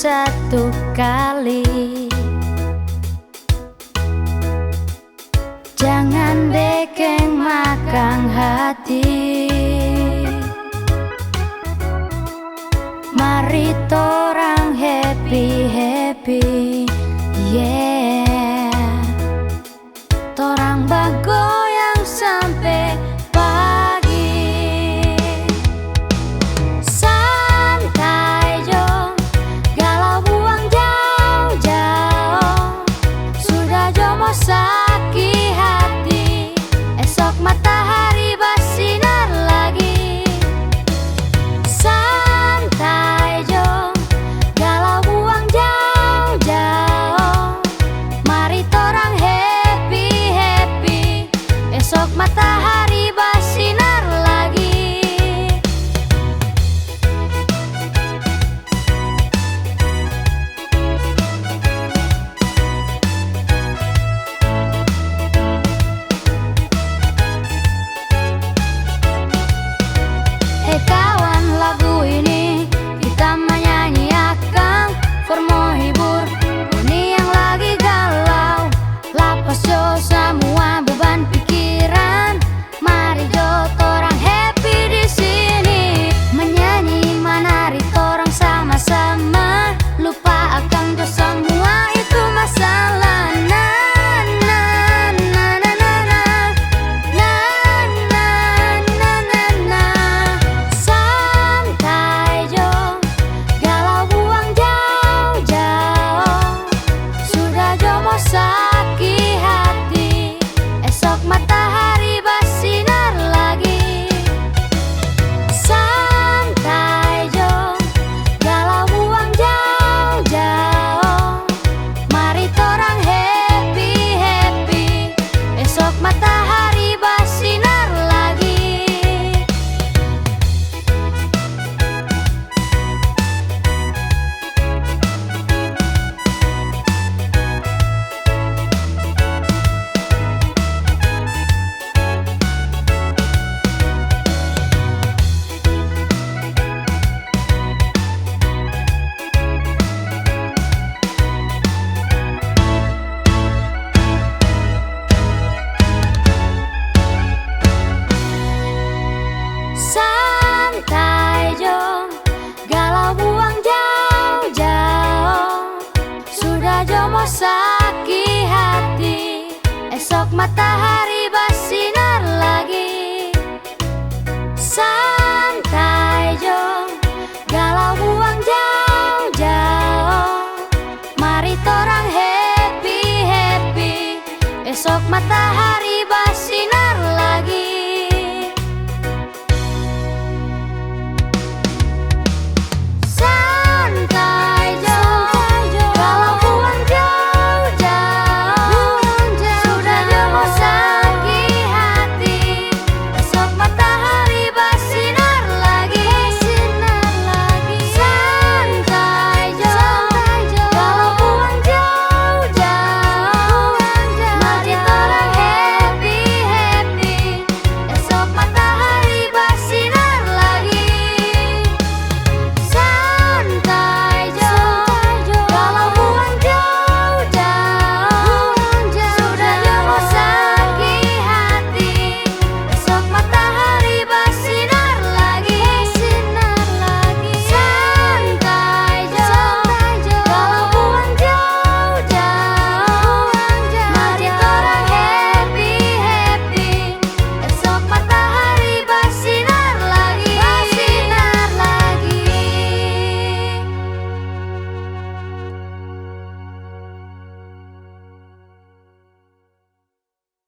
satu kali. Jangan dekeng makang hati. Mari torang happy, yeah. Torang bagoyang sampai pagi. Santai jo, galau buang jauh-jauh. Sudah jo mau sakit hati, esok matahari bersinar lagi. Santai jo, galau buang jauh-jauh. Mari torang happy, esok matahari bersinar lagi. Hei kawan, lagu ini kita menyanyiakan for mau hibur ini yang lagi galau. Lapas jo semua beban pikiran. Mari jo torang happy di sini. Menyanyi menari torang sama-sama. Lupa akan jo semua itu masalah. Na na na na na na. Na na na na na. Santai jo, galau buang jauh-jauh. Sudah jo mau sakit hati, esok matahari bersinar lagi. Santai jo, galau buang jauh-jauh. Mari torang happy, esok matahari bersinar lagi. Santai jo, galau buang jauh-jauh. Sudah jo mau sakit hati, esok matahari bersinar lagi. Santai jo, galau buang jauh-jauh. Mari torang happy, esok matahari